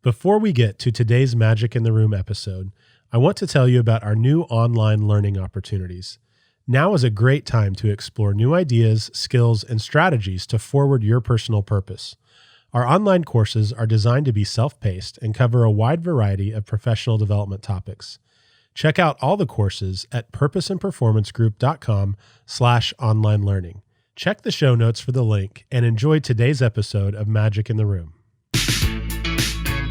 Before we get to today's Magic in the Room episode, I want to tell you about our new online learning opportunities. Now is a great time to explore new ideas, skills, and strategies to forward your personal purpose. Our online courses are designed to be self-paced and cover a wide variety of professional development topics. Check out all the courses at purposeandperformancegroup.com/online learning. Check the show notes for the link and enjoy today's episode of Magic in the Room.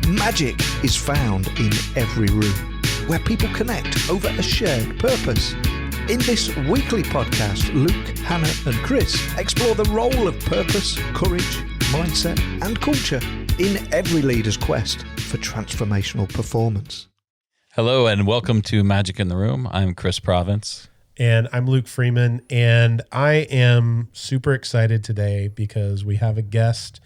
Magic is found in every room, where people connect over a shared purpose. In this weekly podcast, Luke, Hannah and Chris explore the role of purpose, courage, mindset and culture in every leader's quest for transformational performance. Hello and welcome to Magic in the Room. I'm Chris Province. And I'm Luke Freeman, and I am super excited today because we have a guest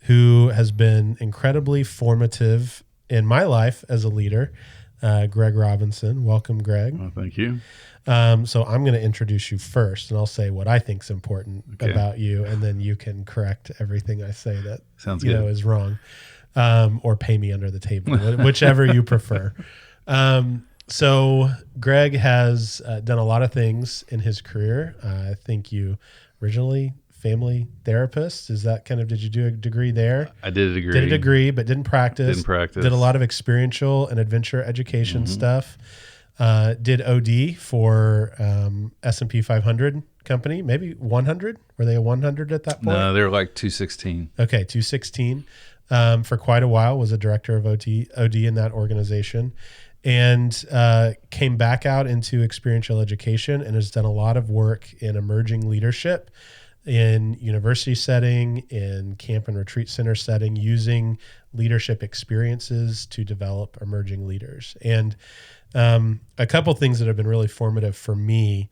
who has been incredibly formative in my life as a leader, Greg Robinson. Welcome, Greg. Well, thank you. So I'm going to introduce you first, and I'll say what I think is important about you, and then you can correct everything I say that Sounds you good. know is wrong, or pay me under the table, whichever you prefer. So Greg has done a lot of things in his career. I think you originally family therapist. Is that kind of, did you do a degree there? I did a degree. Did a degree, but didn't practice. Didn't practice. Did a lot of experiential and adventure education stuff. Did OD for S&P 500 company, maybe 100. Were they a 100 at that point? No, they were like 216. Okay, 216. For quite a while, was a director of OD in that organization, and came back out into experiential education and has done a lot of work in emerging leadership in university setting, in camp and retreat center setting, using leadership experiences to develop emerging leaders. And a couple things that have been really formative for me.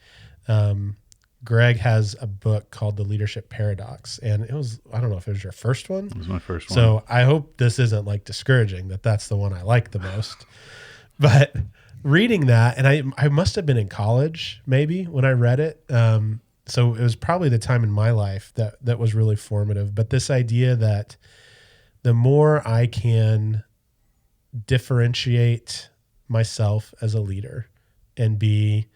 Greg has a book called The Leadership Paradox, and it was, I don't know if it was your first one. It was my first one. So I hope this isn't like discouraging that that's the one I like the most. But reading that, and I must have been in college maybe when I read it. So it was probably the time in my life that was really formative. But this idea that the more I can differentiate myself as a leader and be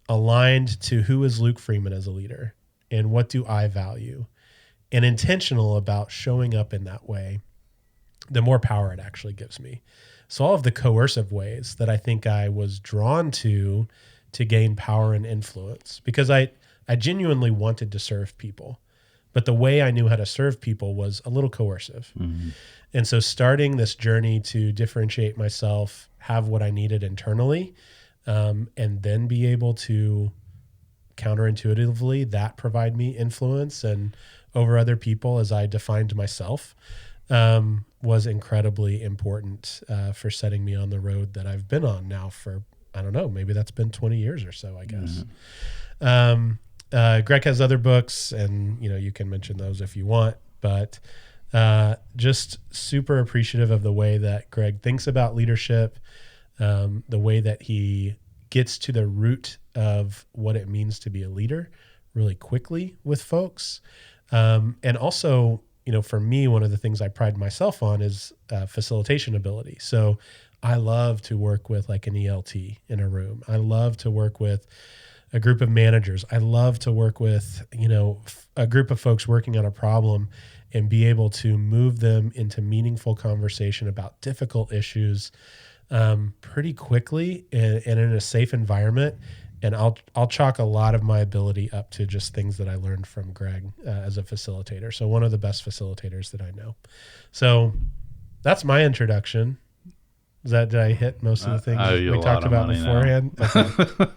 aligned to who is Luke Freeman as a leader and what do I value, and intentional about showing up in that way, the more power it actually gives me. So all of the coercive ways that I think I was drawn to gain power and influence, because I genuinely wanted to serve people, but the way I knew how to serve people was a little coercive. Mm-hmm. And so starting this journey to differentiate myself, have what I needed internally, and then be able to counterintuitively that provide me influence and over other people as I defined myself, was incredibly important for setting me on the road that I've been on now for, I don't know, maybe that's been 20 years or so, I guess. Mm-hmm. Greg has other books, and you can mention those if you want, but just super appreciative of the way that Greg thinks about leadership, the way that he gets to the root of what it means to be a leader really quickly with folks. And also, for me, one of the things I pride myself on is facilitation ability. So I love to work with like an ELT in a room. I love to work with a group of managers. I love to work with, a group of folks working on a problem and be able to move them into meaningful conversation about difficult issues pretty quickly and in a safe environment. And I'll chalk a lot of my ability up to just things that I learned from Greg as a facilitator. So one of the best facilitators that I know. So that's my introduction. Did I hit most of the things we talked about beforehand? Okay.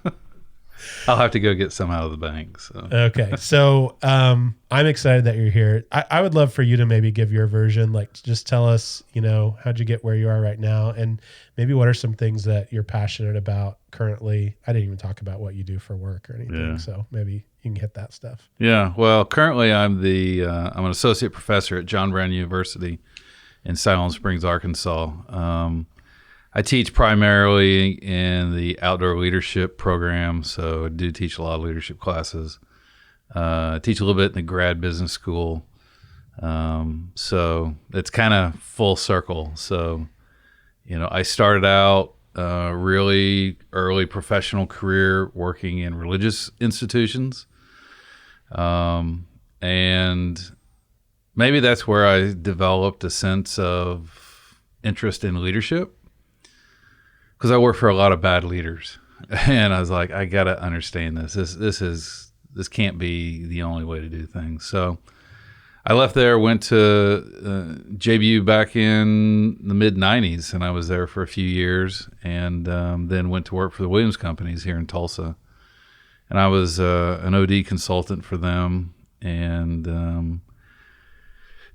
I'll have to go get some out of the bank. So. Okay. So I'm excited that you're here. I would love for you to maybe give your version, like just tell us, how'd you get where you are right now? And maybe what are some things that you're passionate about currently? I didn't even talk about what you do for work or anything. Yeah. So maybe you can hit that stuff. Yeah. Well, currently I'm an associate professor at John Brown University in Siloam Springs, Arkansas. I teach primarily in the outdoor leadership program, so I do teach a lot of leadership classes. I teach a little bit in the grad business school. So it's kind of full circle. So, I started out really early professional career working in religious institutions. And maybe that's where I developed a sense of interest in leadership, because I work for a lot of bad leaders. And I was like, I got to understand this. This can't be the only way to do things. So I left there, went to JBU back in the mid 90s, and I was there for a few years, and then went to work for the Williams Companies here in Tulsa. And I was an OD consultant for them, and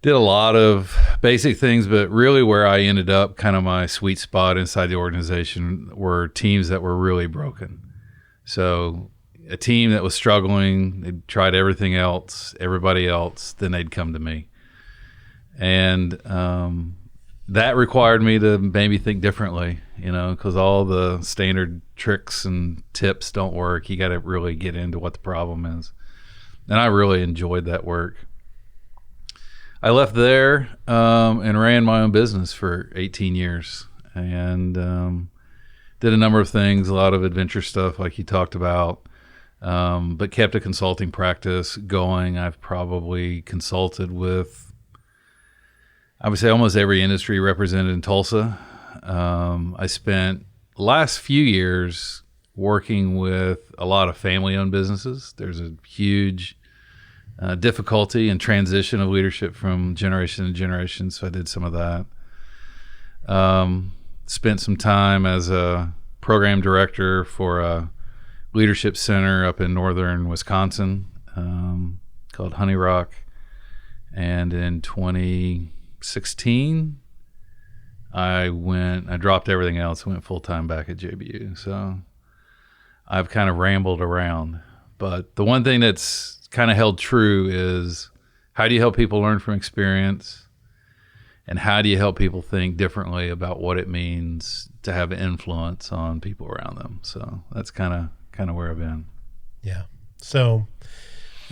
did a lot of basic things, but really where I ended up, kind of my sweet spot inside the organization, were teams that were really broken. So a team that was struggling, they'd tried everything else, everybody else, then they'd come to me. And that required me to maybe think differently, because all the standard tricks and tips don't work. You got to really get into what the problem is. And I really enjoyed that work. I left there and ran my own business for 18 years, and did a number of things, a lot of adventure stuff like you talked about, but kept a consulting practice going. I've probably consulted with, I would say, almost every industry represented in Tulsa. I spent the last few years working with a lot of family-owned businesses. There's a huge difficulty and transition of leadership from generation to generation, so I did some of that. Spent some time as a program director for a leadership center up in northern Wisconsin called Honey Rock, and in 2016 I dropped everything else and went full-time back at JBU. So I've kind of rambled around, but the one thing that's kind of held true is, how do you help people learn from experience, and how do you help people think differently about what it means to have influence on people around them? So that's kind of where I've been. Yeah. So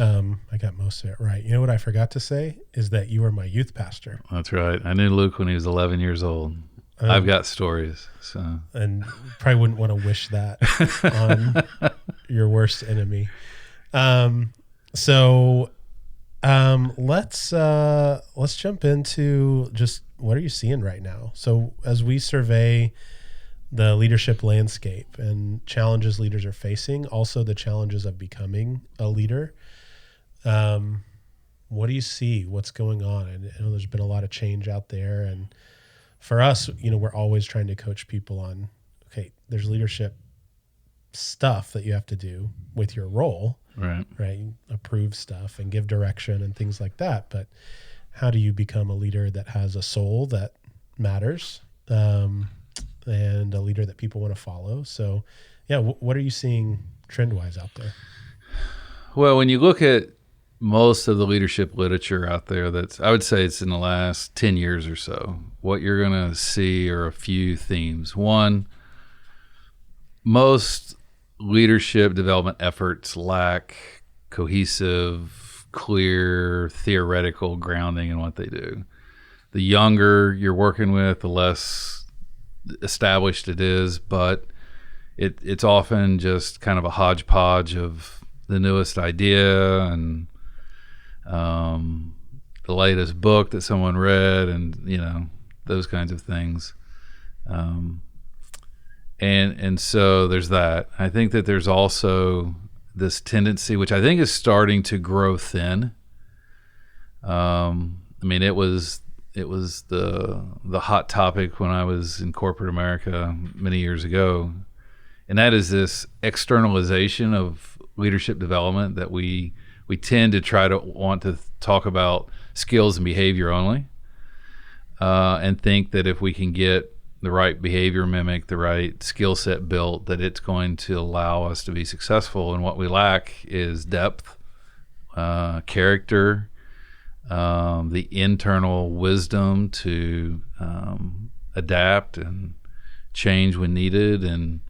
I got most of it right. You know what I forgot to say is that you were my youth pastor. That's right. I knew Luke when he was 11 years old. I've got stories. So, and probably wouldn't want to wish that on your worst enemy. So let's jump into just, what are you seeing right now? So as we survey the leadership landscape and challenges leaders are facing, also the challenges of becoming a leader, what do you see? What's going on? And I know there's been a lot of change out there, and for us, we're always trying to coach people on, okay, there's leadership stuff that you have to do with your role. Right. You approve stuff and give direction and things like that. But how do you become a leader that has a soul that matters, and a leader that people want to follow? So, yeah, what are you seeing trend-wise out there? Well, when you look at most of the leadership literature out there, I would say it's in the last 10 years or so, what you're going to see are a few themes. One, most leadership development efforts lack cohesive, clear, theoretical grounding in what they do. The younger you're working with, the less established it is, but it's often just kind of a hodgepodge of the newest idea and the latest book that someone read, and those kinds of things. And so there's that. I think that there's also this tendency, which I think is starting to grow thin. It was the hot topic when I was in corporate America many years ago, and that is this externalization of leadership development, that we tend to try to want to talk about skills and behavior only, and think that if we can get the right behavior mimic, the right skill set built, that it's going to allow us to be successful. And what we lack is depth, character, the internal wisdom to adapt and change when needed, and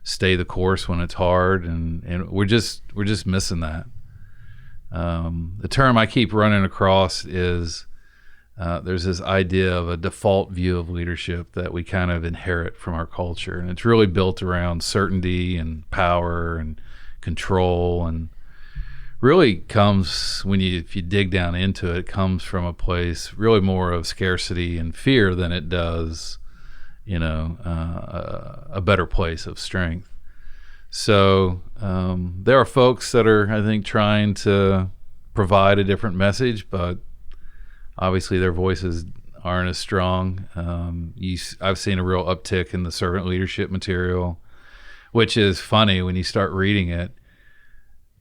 stay the course when it's hard. And we're just missing that. The term I keep running across is there's this idea of a default view of leadership that we kind of inherit from our culture, and it's really built around certainty and power and control, and really comes if you dig down into it, comes from a place really more of scarcity and fear than it does, a better place of strength. So there are folks that are, I think, trying to provide a different message, but obviously their voices aren't as strong. I've seen a real uptick in the servant leadership material, which is funny when you start reading it.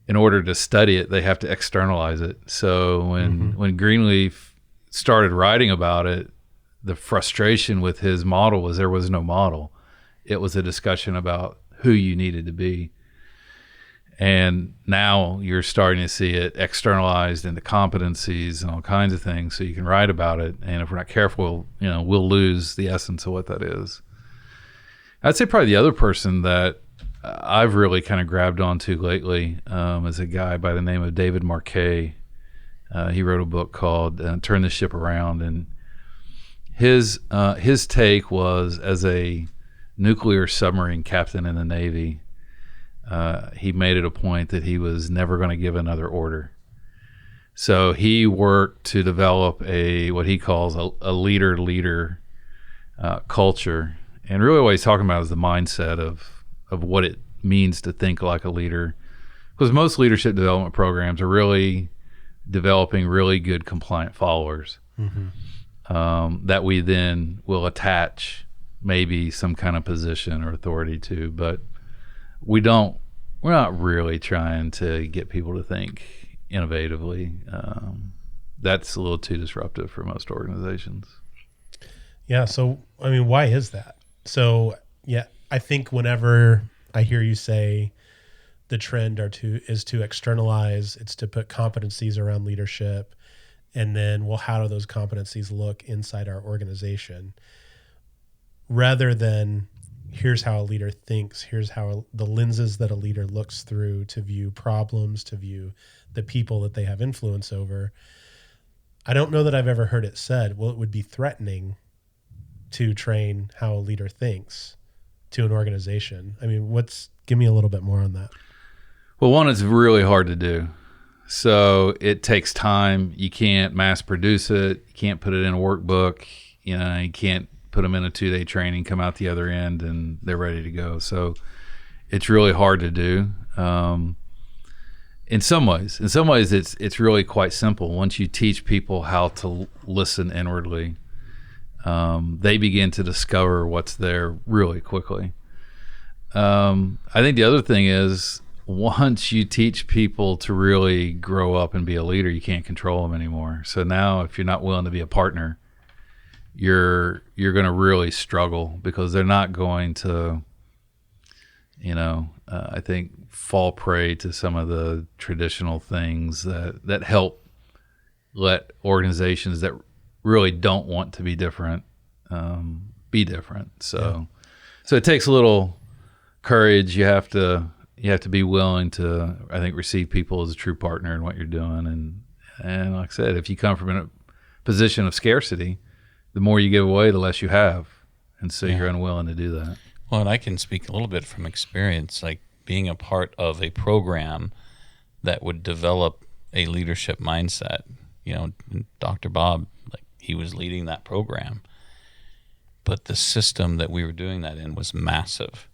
In order to study it, they have to externalize it. So when Greenleaf started writing about it, the frustration with his model was there was no model. It was a discussion about who you needed to be. And now you're starting to see it externalized into competencies and all kinds of things, so you can write about it. And if we're not careful, we'll lose the essence of what that is. I'd say probably the other person that I've really kind of grabbed onto lately is a guy by the name of David Marquet. He wrote a book called Turn the Ship Around, and his take was, as a nuclear submarine captain in the Navy, he made it a point that he was never going to give another order. So he worked to develop what he calls a leader culture, and really what he's talking about is the mindset of what it means to think like a leader, because most leadership development programs are really developing really good compliant followers that we then will attach maybe some kind of position or authority to, but we're not really trying to get people to think innovatively. That's a little too disruptive for most organizations. Yeah. So, I mean, why is that? So, yeah, I think whenever I hear you say the trend is to externalize, it's to put competencies around leadership, and then, well, how do those competencies look inside our organization? Rather than here's how a leader thinks, here's how the lenses that a leader looks through to view problems, to view the people that they have influence over. I don't know that I've ever heard it said, well, it would be threatening to train how a leader thinks to an organization. I mean, give me a little bit more on that. Well, one, it's really hard to do. So it takes time. You can't mass produce it. You can't put it in a workbook. You can't put them in a 2-day training, come out the other end, and they're ready to go. So it's really hard to do. In some ways, it's really quite simple. Once you teach people how to listen inwardly, they begin to discover what's there really quickly. I think the other thing is, once you teach people to really grow up and be a leader, you can't control them anymore. So now if you're not willing to be a partner, you're going to really struggle, because they're not going to, I think, fall prey to some of the traditional things that help let organizations that really don't want to be different be different. So it takes a little courage. You have to be willing to, I think, receive people as a true partner in what you're doing. And like I said, if you come from a position of scarcity, the more you give away, the less you have. And so you're unwilling to do that. Well, and I can speak a little bit from experience, like being a part of a program that would develop a leadership mindset. Dr. Bob, like, he was leading that program. But the system that we were doing that in was massive.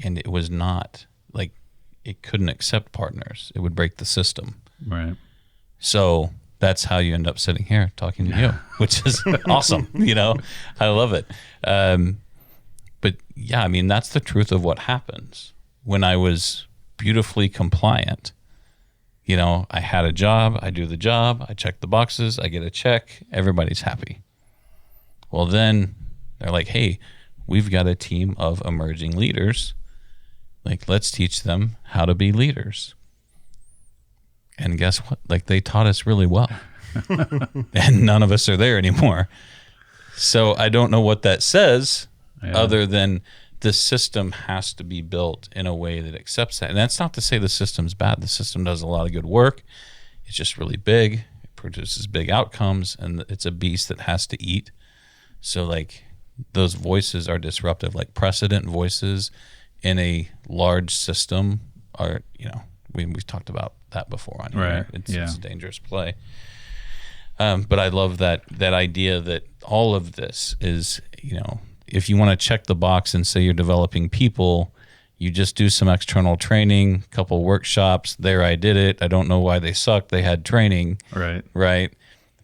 And it was not, like, it couldn't accept partners. It would break the system. Right. So that's how you end up sitting here talking to you, which is awesome. I love it. But yeah, I mean, that's the truth of what happens. When I was beautifully compliant, I had a job, I do the job, I check the boxes, I get a check, everybody's happy. Well, then they're like, hey, we've got a team of emerging leaders. Like, let's teach them how to be leaders. And guess what? Like, they taught us really well. And none of us are there anymore. So I don't know what that says, other than the system has to be built in a way that accepts that. And that's not to say the system's bad. The system does a lot of good work. it's just really big. It produces big outcomes, and it's a beast that has to eat. So like those voices are disruptive, like precedent voices in a large system are, we've talked about that before on here. Right. It's a dangerous play. But I love that idea that all of this is, if you want to check the box and say you're developing people, you just do some external training, couple workshops. There, I did it. I don't know why they sucked. They had training. Right.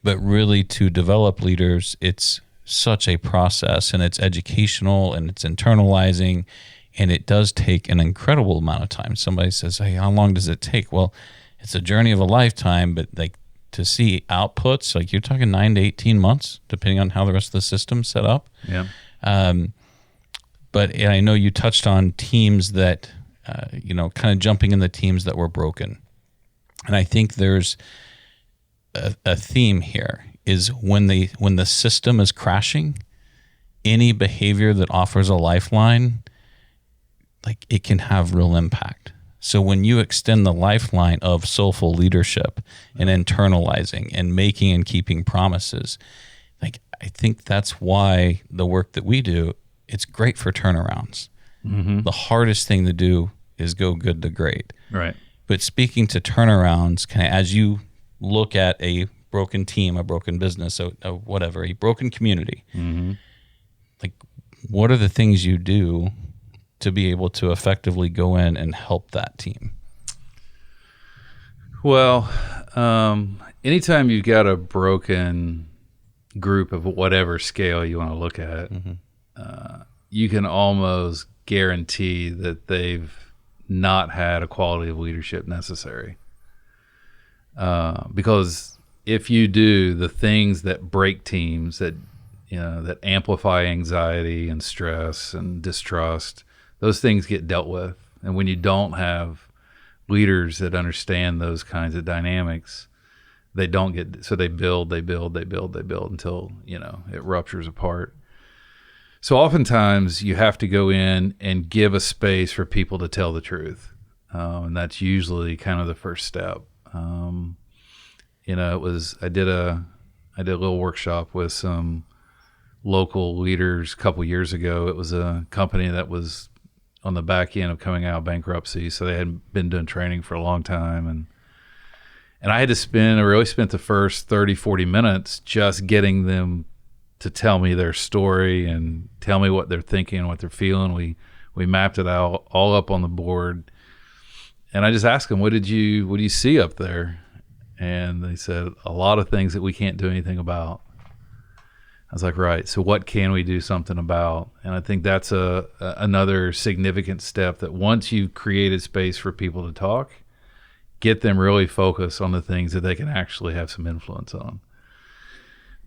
But really, to develop leaders, it's such a process, and it's educational, and it's internalizing, and it does take an incredible amount of time. Somebody says, hey, how long does it take? Well, it's a journey of a lifetime, but like to see outputs, like you're talking 9 to 18 months, depending on how the rest of the system's set up. Yeah. But I know you touched on teams that, kind of jumping in the teams that were broken. And I think there's a theme here is when the system is crashing, any behavior that offers a lifeline, like it can have real impact. So when you extend the lifeline of soulful leadership and internalizing and making and keeping promises, like I think that's why the work that we do, it's great for turnarounds. Mm-hmm. The hardest thing to do is go good to great. Right. But speaking to turnarounds, kind of as you look at a broken team, a broken business, whatever, a broken community, mm-hmm. like what are the things you do to be able to effectively go in and help that team? Well, anytime you've got a broken group of whatever scale you want to look at, Mm-hmm. You can almost guarantee that they've not had a quality of leadership necessary. Because if you do the things that break teams, that that amplify anxiety and stress and distrust, those things get dealt with. And when you don't have leaders that understand those kinds of dynamics, they don't get, so they build until, it ruptures apart. So oftentimes you have to go in and give a space for people to tell the truth. And that's usually kind of the first step. I did a little workshop with some local leaders a couple years ago. It was a company that was on the back end of coming out of bankruptcy. So they had been doing training for a long time. And I really spent the first 30, 40 minutes just getting them to tell me their story and tell me what they're thinking and what they're feeling. We mapped it out all up on the board. And I just asked them, what do you see up there? And they said, a lot of things that we can't do anything about. I was like, right, so what can we do something about? And I think that's another significant step, that once you've created space for people to talk, get them really focused on the things that they can actually have some influence on.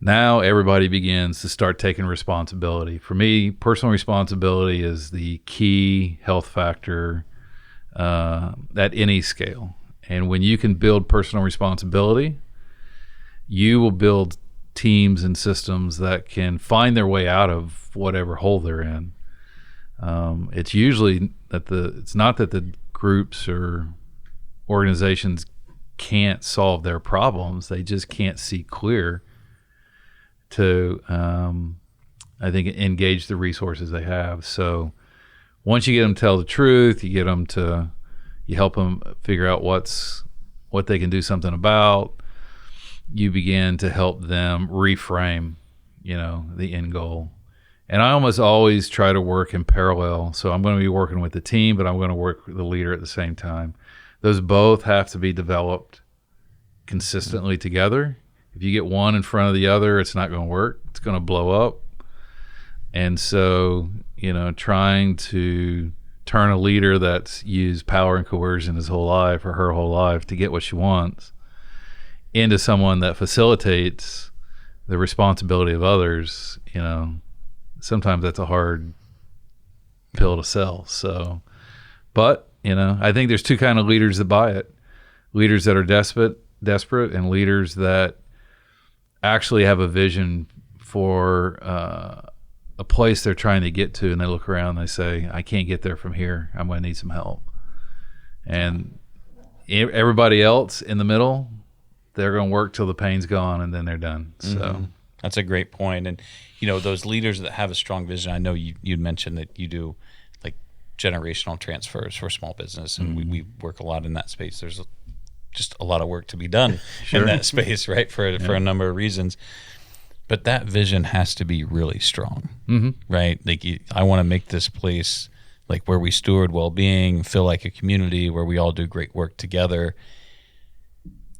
Now everybody begins to start taking responsibility. For me, personal responsibility is the key health factor at any scale. And when you can build personal responsibility, you will build teams and systems that can find their way out of whatever hole they're in. It's usually it's not that the groups or organizations can't solve their problems. They just can't see clear to, I think, engage the resources they have. So once you get them to tell the truth, you help them figure out what they can do something about, you begin to help them reframe, the end goal. And I almost always try to work in parallel. So I'm going to be working with the team, but I'm going to work with the leader at the same time. Those both have to be developed consistently together. If you get one in front of the other, it's not going to work. It's going to blow up. And so, trying to turn a leader that's used power and coercion his whole life or her whole life to get what she wants into someone that facilitates the responsibility of others, sometimes that's a hard pill to sell. So, but, I think there's two kind of leaders that buy it. Leaders that are desperate, and leaders that actually have a vision for a place they're trying to get to, and they look around and they say, I can't get there from here. I'm going to need some help. And everybody else in the middle, they're going to work till the pain's gone, and then they're done. So That's a great point. And, those leaders that have a strong vision, I know you'd mentioned that you do like generational transfers for small business, and we work a lot in that space. There's just a lot of work to be done in that space, right? For a number of reasons. But that vision has to be really strong, right? Like I want to make this place like where we steward well-being, feel like a community where we all do great work together.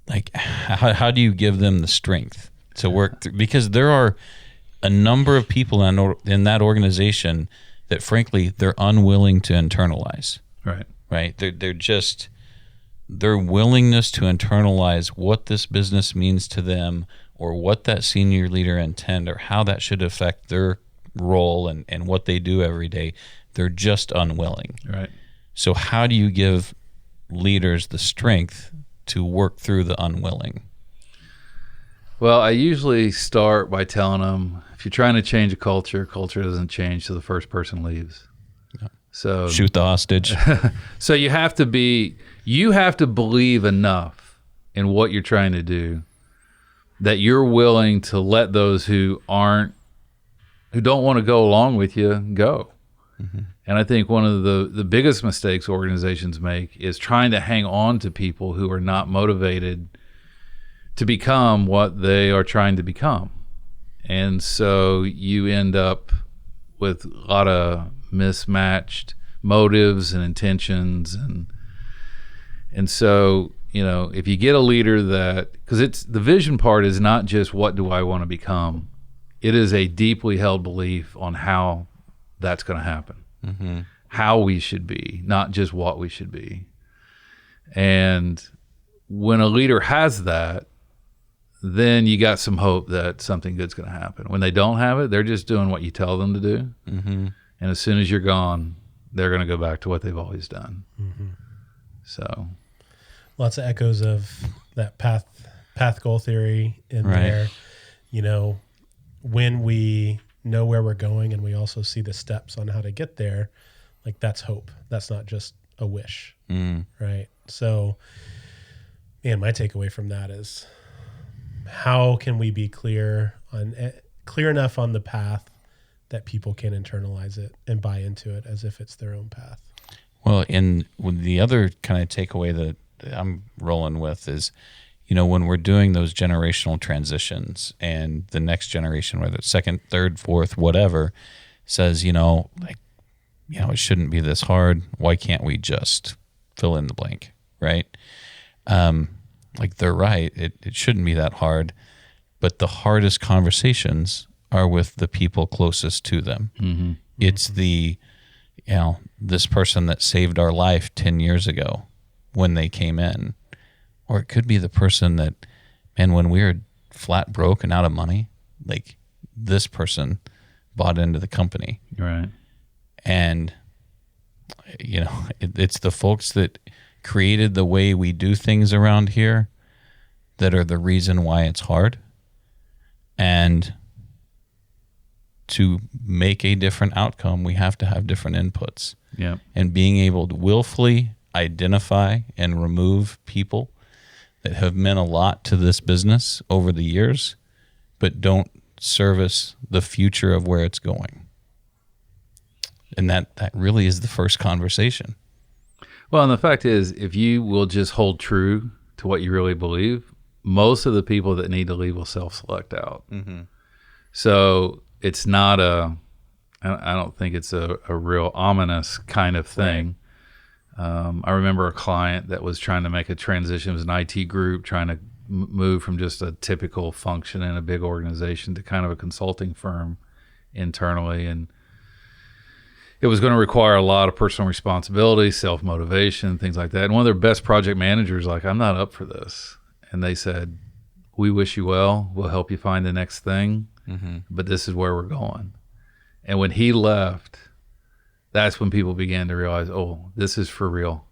Like how do you give them the strength to work through? Because there are a number of people in that organization that frankly they're unwilling to internalize. Right. Their willingness to internalize what this business means to them, or what that senior leader intend, or how that should affect their role and what they do every day. They're just unwilling. Right. So how do you give leaders the strength to work through the unwilling? Well, I usually start by telling them, if you're trying to change a culture doesn't change till the first person leaves. Yeah. So shoot the hostage. So you have to believe enough in what you're trying to do that you're willing to let those who don't want to go along with you go. And I think one of the biggest mistakes organizations make is trying to hang on to people who are not motivated to become what they are trying to become. And so you end up with a lot of mismatched motives and intentions. And so, if you get a leader because the vision part is not just what do I want to become, it is a deeply held belief on how that's going to happen, how we should be, not just what we should be. And when a leader has that, then you got some hope that something good's going to happen. When they don't have it, they're just doing what you tell them to do. And as soon as you're gone, they're going to go back to what they've always done. So lots of echoes of that path goal theory in there. When we know where we're going and we also see the steps on how to get there, like that's hope. That's not just a wish. Right. So, man, my takeaway from that is, how can we be clear enough on the path that people can internalize it and buy into it as if it's their own path? Well, and the other kind of takeaway that I'm rolling with is, when we're doing those generational transitions and the next generation, whether it's second, third, fourth, whatever, says, it shouldn't be this hard. Why can't we just fill in the blank, right? Like they're right. It shouldn't be that hard. But the hardest conversations are with the people closest to them. It's this person that saved our life 10 years ago when they came in. Or it could be the person that, man, when we were flat broke and out of money, like this person bought into the company. Right. And, it's the folks that created the way we do things around here that are the reason why it's hard. And to make a different outcome, we have to have different inputs. Yeah. And being able to willfully identify and remove people that have meant a lot to this business over the years, but don't service the future of where it's going. And that really is the first conversation. Well, and the fact is, if you will just hold true to what you really believe, most of the people that need to leave will self-select out. So it's not I don't think it's a real ominous kind of thing. Right. I remember a client that was trying to make a transition. It was an IT group trying to move from just a typical function in a big organization to kind of a consulting firm internally. And it was going to require a lot of personal responsibility, self-motivation, things like that. And one of their best project managers like, I'm not up for this. And they said, we wish you well. We'll help you find the next thing. But this is where we're going. And when he left, that's when people began to realize, oh, this is for real.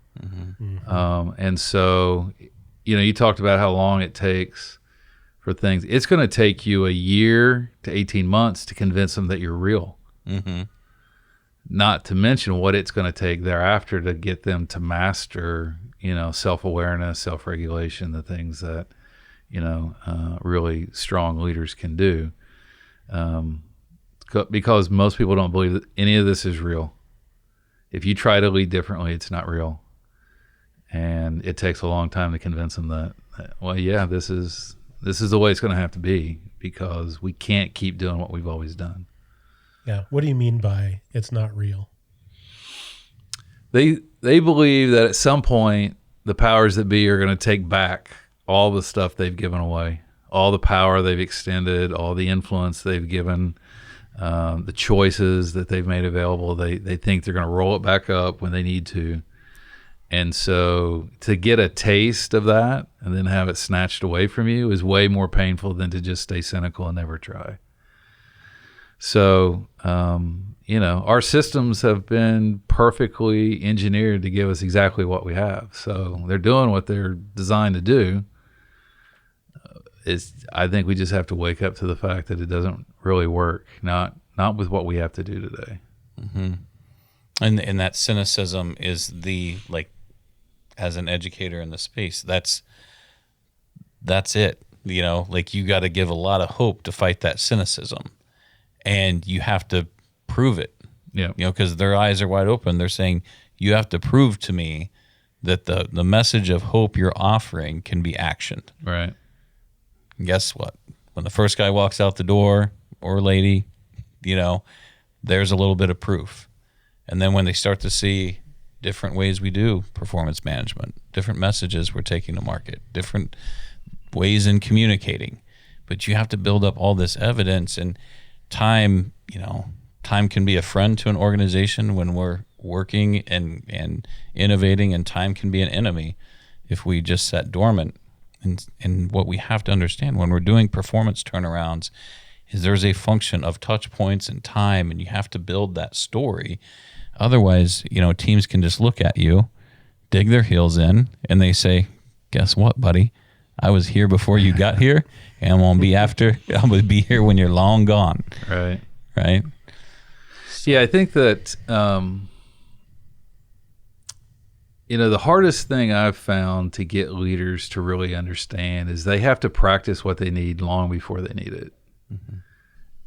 And so, you talked about how long it takes for things. It's going to take you a year to 18 months to convince them that you're real. Not to mention what it's going to take thereafter to get them to master, self-awareness, self-regulation, the things that, really strong leaders can do. Because most people don't believe that any of this is real. If you try to lead differently, it's not real. And it takes a long time to convince them that well, yeah, this is the way it's going to have to be, because we can't keep doing what we've always done. Yeah. What do you mean by it's not real? They believe that at some point the powers that be are going to take back all the stuff they've given away, all the power they've extended, all the influence they've given, the choices that they've made available. They think they're going to roll it back up when they need to. And so to get a taste of that and then have it snatched away from you is way more painful than to just stay cynical and never try. So, our systems have been perfectly engineered to give us exactly what we have. So they're doing what they're designed to do. I think we just have to wake up to the fact that it doesn't really work, not with what we have to do today. Mm-hmm. And that cynicism is as an educator in the space, that's it. You got to give a lot of hope to fight that cynicism, and you have to prove it. Yeah. Because their eyes are wide open. They're saying, you have to prove to me that the message of hope you're offering can be actioned. Right. And guess what? When the first guy walks out the door, or lady, there's a little bit of proof. And then when they start to see different ways we do performance management, different messages we're taking to market, different ways in communicating, but you have to build up all this evidence. And time can be a friend to an organization when we're working and innovating, and time can be an enemy if we just sit dormant. And what we have to understand when we're doing performance turnarounds is there's a function of touch points and time, and you have to build that story. Otherwise, teams can just look at you, dig their heels in, and they say, guess what, buddy? I was here before you got here, and I'm going to be here when you're long gone. Right. Right? Yeah, I think that, the hardest thing I've found to get leaders to really understand is they have to practice what they need long before they need it. Mm-hmm.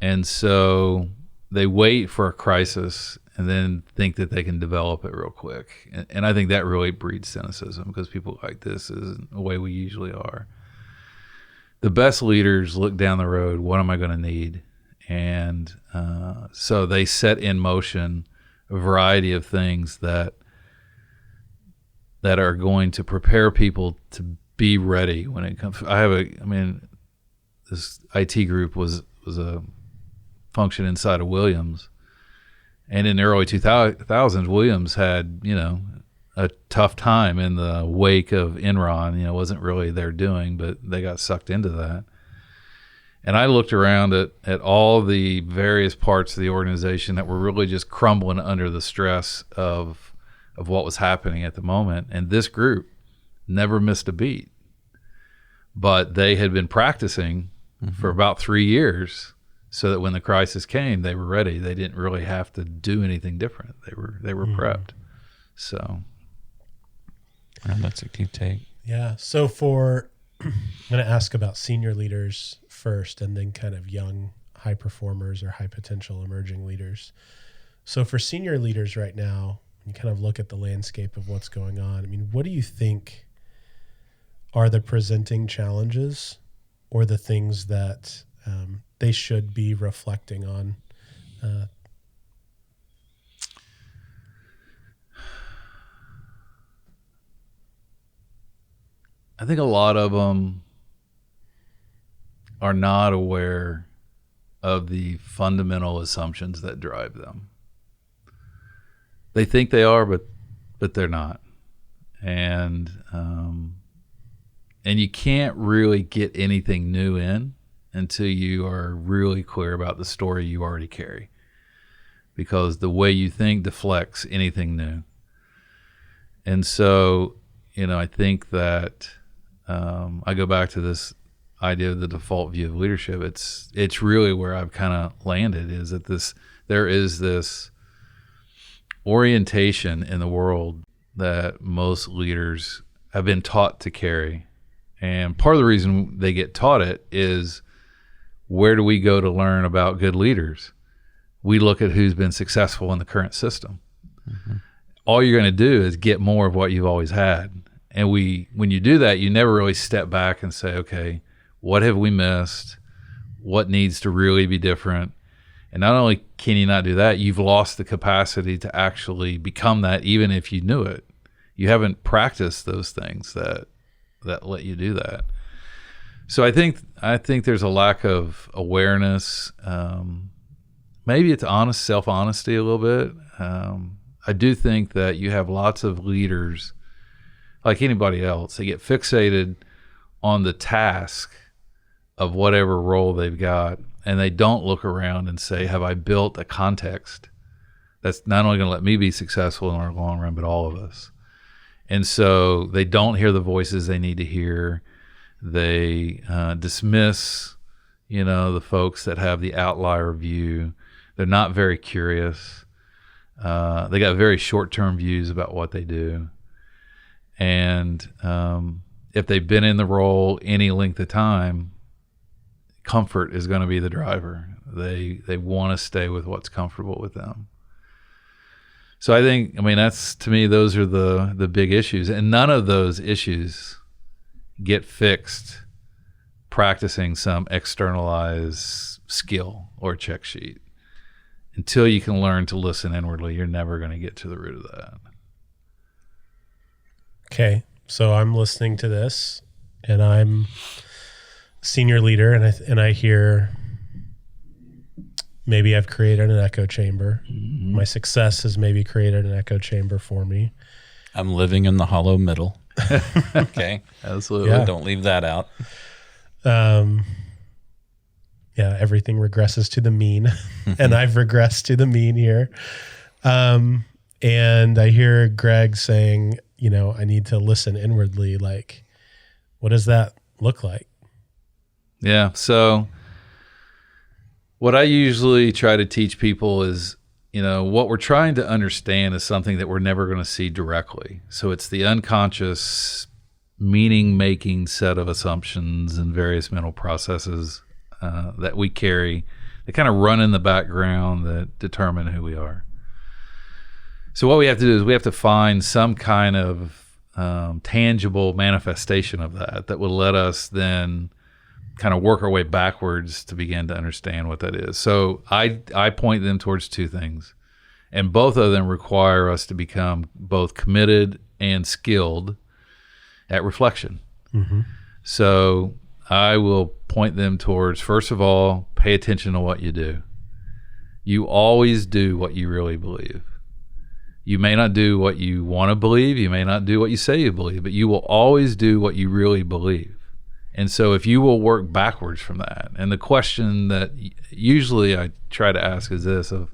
And so they wait for a crisis and then think that they can develop it real quick. And I think that really breeds cynicism, because people like, this isn't the way we usually are. The best leaders look down the road, what am I going to need? And so they set in motion a variety of things that are going to prepare people to be ready when it comes. This IT group was a function inside of Williams. And in the early 2000s, Williams had, a tough time in the wake of Enron. It wasn't really their doing, but they got sucked into that. And I looked around at all the various parts of the organization that were really just crumbling under the stress of what was happening at the moment. And this group never missed a beat. But they had been practicing for about 3 years, so that when the crisis came, they were ready. They didn't really have to do anything different. They were prepped. So that's a key take. Yeah. So I'm going to ask about senior leaders first, and then kind of young high performers or high potential emerging leaders. So for senior leaders right now, you kind of look at the landscape of what's going on. What do you think are the presenting challenges, or the things that they should be reflecting on? I think a lot of them are not aware of the fundamental assumptions that drive them. They think they are, but they're not. And you can't really get anything new in until you are really clear about the story you already carry, because the way you think deflects anything new. And so, I think that I go back to this idea of the default view of leadership. It's really where I've kind of landed, is that there is this orientation in the world that most leaders have been taught to carry, And part of the reason they get taught it is, where do we go to learn about good leaders? We look at who's been successful in the current system. All you're going to do is get more of what you've always had. And when you do that, you never really step back and say, okay, what have we missed? What needs to really be different? And not only can you not do that, you've lost the capacity to actually become that, even if you knew it. You haven't practiced those things that let you do that. So I think there's a lack of awareness. Maybe it's self-honesty a little bit. I do think that you have lots of leaders, like anybody else, they get fixated on the task of whatever role they've got, and they don't look around and say, have I built a context that's not only going to let me be successful in our long run, but all of us? And so they don't hear the voices they need to hear. They dismiss, the folks that have the outlier view. They're not very curious. They got very short-term views about what they do. And if they've been in the role any length of time, comfort is going to be the driver. They want to stay with what's comfortable with them. So that's, to me, those are the big issues. And none of those issues get fixed practicing some externalized skill or check sheet. Until you can learn to listen inwardly, you're never going to get to the root of that. Okay, so I'm listening to this, and I'm senior leader, and I hear, maybe I've created an echo chamber. Mm-hmm. My success has maybe created an echo chamber for me. I'm living in the hollow middle. Okay, absolutely. Yeah. Don't leave that out. Yeah, everything regresses to the mean, and I've regressed to the mean here. And I hear Greg saying, I need to listen inwardly. Like, what does that look like? Yeah. So what I usually try to teach people is, what we're trying to understand is something that we're never going to see directly. So it's the unconscious meaning-making set of assumptions and various mental processes that we carry that kind of run in the background that determine who we are. So what we have to do is we have to find some kind of tangible manifestation of that will let us then kind of work our way backwards to begin to understand what that is. So I point them towards two things, and both of them require us to become both committed and skilled at reflection. Mm-hmm. So I will point them towards, first of all, pay attention to what you do. You always do what you really believe. You may not do what you want to believe. You may not do what you say you believe, but you will always do what you really believe. And so if you will work backwards from that, and the question that usually I try to ask is this, of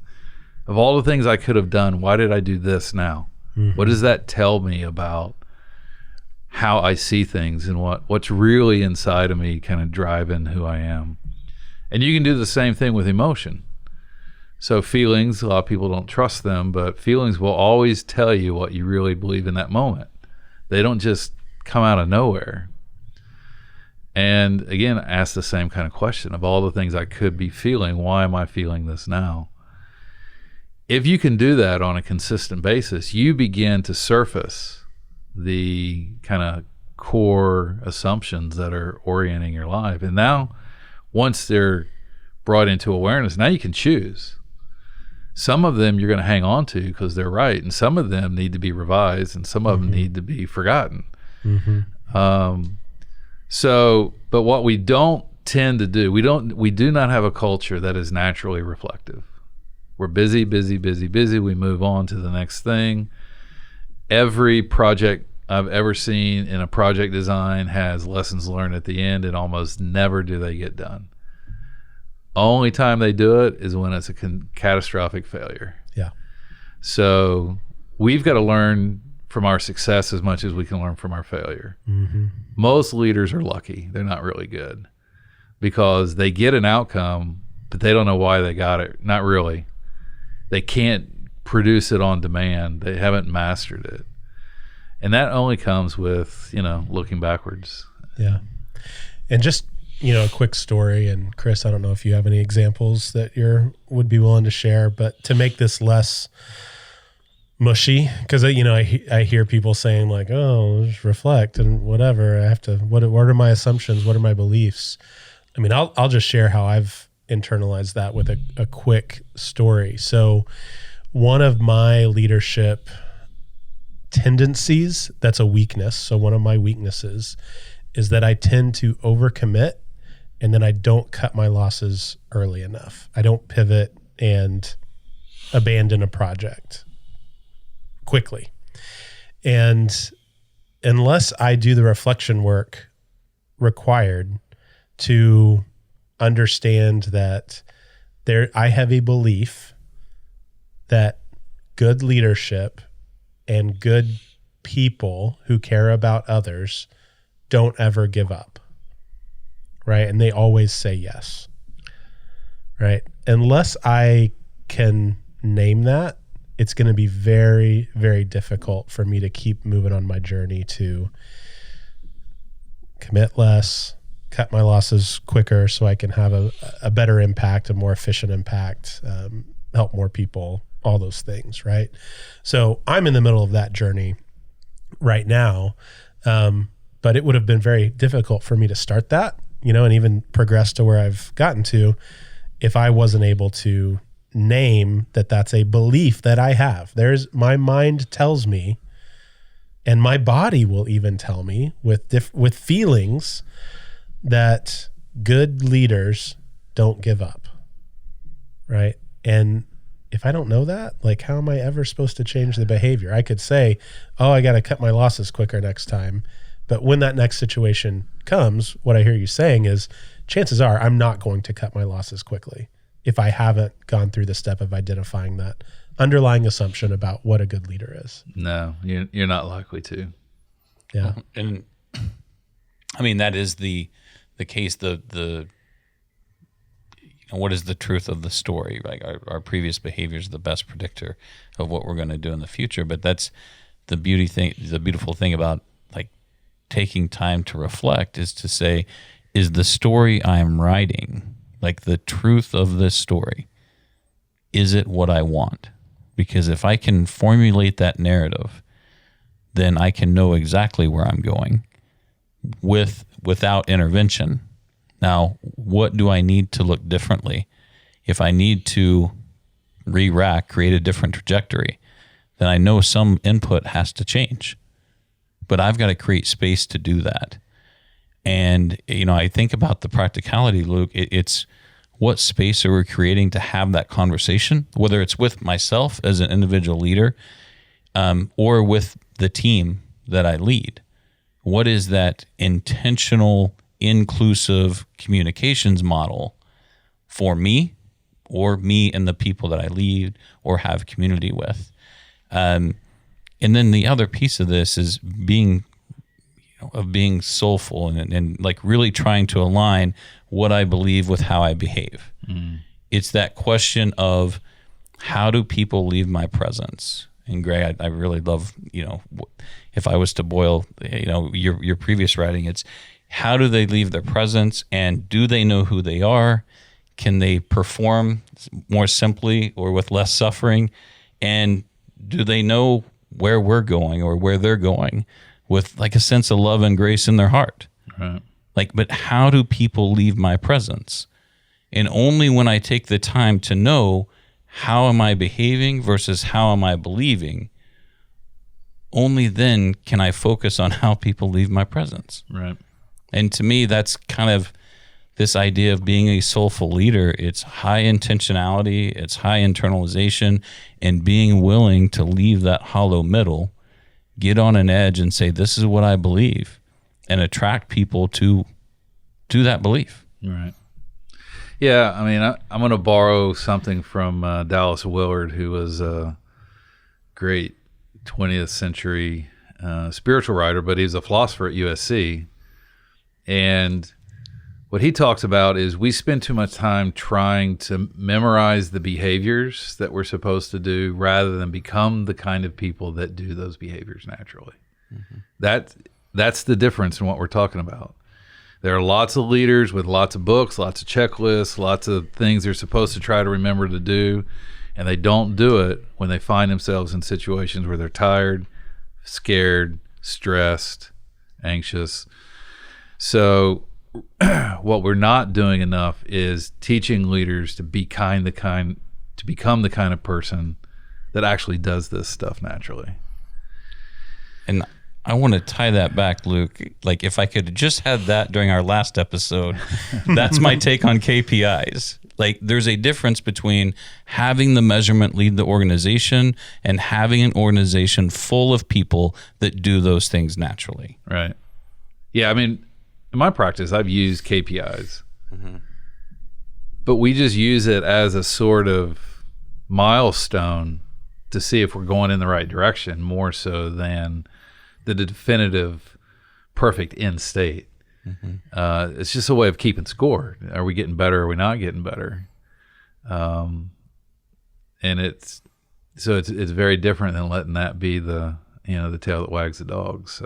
all the things I could have done, why did I do this now? Mm-hmm. What does that tell me about how I see things and what's really inside of me kind of driving who I am? And you can do the same thing with emotion. So feelings, a lot of people don't trust them, but feelings will always tell you what you really believe in that moment. They don't just come out of nowhere. And again, ask the same kind of question of all the things I could be feeling, why am I feeling this now? If you can do that on a consistent basis, you begin to surface the kind of core assumptions that are orienting your life. And now, once they're brought into awareness, now you can choose. Some of them you're going to hang on to because they're right, and some of them need to be revised, and some of them need to be forgotten. Mm-hmm. But what we don't tend to do, we do not have a culture that is naturally reflective. We're busy. We move on to the next thing. Every project I've ever seen in a project design has lessons learned at the end, and almost never do they get done. Only time they do it is when it's a catastrophic failure. Yeah. So we've got to learn from our success as much as we can learn from our failure. Mm-hmm. Most leaders are lucky. They're not really good because they get an outcome, but they don't know why they got it. Not really. They can't produce it on demand. They haven't mastered it. And that only comes with, looking backwards Yeah. And just, a quick story, and Chris, I don't know if you have any examples that would be willing to share, but to make this less mushy, because I hear people saying like, oh, just reflect and whatever. I have to. What are my assumptions? What are my beliefs? I mean, I'll just share how I've internalized that with a quick story. So, one of my leadership tendencies that's a weakness. So one of my weaknesses is that I tend to overcommit, and then I don't cut my losses early enough. I don't pivot and abandon a project quickly. And unless I do the reflection work required to understand that I have a belief that good leadership and good people who care about others don't ever give up, right? And they always say yes, right? Unless I can name that, it's going to be very, very difficult for me to keep moving on my journey to commit less, cut my losses quicker so I can have a better impact, a more efficient impact, help more people, all those things, right? So I'm in the middle of that journey right now, but it would have been very difficult for me to start that, and even progress to where I've gotten to if I wasn't able to name that that's a belief that I have. My mind tells me, and my body will even tell me with feelings that good leaders don't give up, right? And if I don't know that, like, how am I ever supposed to change the behavior? I could say, oh, I got to cut my losses quicker next time. But when that next situation comes, what I hear you saying is chances are I'm not going to cut my losses quickly if I haven't gone through the step of identifying that underlying assumption about what a good leader is. No, you're not likely to. Yeah. And I mean, that is the case. What is the truth of the story? Like our previous behavior is the best predictor of what we're going to do in the future. But that's the beautiful thing about like taking time to reflect is to say, is the story I'm writing, like the truth of this story, is it what I want? Because if I can formulate that narrative, then I can know exactly where I'm going without intervention. Now, what do I need to look differently? If I need to re-rack, create a different trajectory, then I know some input has to change. But I've got to create space to do that. And, I think about the practicality, Luke. It's what space are we creating to have that conversation, whether it's with myself as an individual leader or with the team that I lead. What is that intentional, inclusive communications model for me or me and the people that I lead or have community with? And then the other piece of this is being soulful and like really trying to align what I believe with how I behave. Mm. It's that question of how do people leave my presence? And Greg, I really love, if I was to boil, your previous writing, it's how do they leave their presence, and do they know who they are? Can they perform more simply or with less suffering? And do they know where we're going or where they're going with like a sense of love and grace in their heart? Right. But how do people leave my presence? And only when I take the time to know how am I behaving versus how am I believing, only then can I focus on how people leave my presence. Right. And to me, that's kind of this idea of being a soulful leader. It's high intentionality, it's high internalization, and being willing to leave that hollow middle, get on an edge and say, this is what I believe, and attract people to that belief. Right. Yeah, I mean, I'm going to borrow something from Dallas Willard, who was a great 20th century spiritual writer, but he was a philosopher at USC. And what he talks about is we spend too much time trying to memorize the behaviors that we're supposed to do rather than become the kind of people that do those behaviors naturally. Mm-hmm. That's the difference in what we're talking about. There are lots of leaders with lots of books, lots of checklists, lots of things they're supposed to try to remember to do, and they don't do it when they find themselves in situations where they're tired, scared, stressed, anxious. So what we're not doing enough is teaching leaders to become the kind of person that actually does this stuff naturally. And I want to tie that back, Luke. Like, if I could have just had that during our last episode, that's my take on KPIs. Like, there's a difference between having the measurement lead the organization and having an organization full of people that do those things naturally. Right. Yeah, I mean, in my practice, I've used KPIs, but we just use it as a sort of milestone to see if we're going in the right direction, more so than the definitive perfect end state. It's just a way of keeping score. Are we getting better? Are we not getting better? And it's very different than letting that be the tail that wags the dog. So,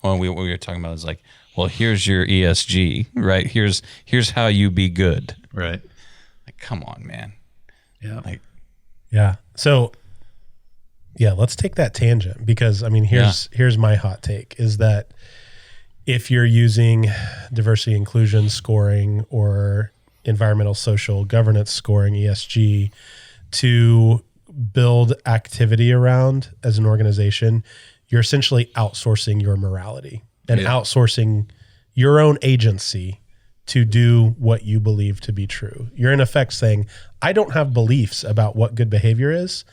Well, what we were talking about is like, well, here's your ESG, right? Here's how you be good, right? Like, come on, man. Yeah. Yeah. So, yeah, let's take that tangent, because I mean, here's my hot take is that if you're using diversity inclusion scoring or environmental social governance scoring, ESG, to build activity around as an organization, you're essentially outsourcing your morality and outsourcing your own agency to do what you believe to be true. You're in effect saying, I don't have beliefs about what good behavior is,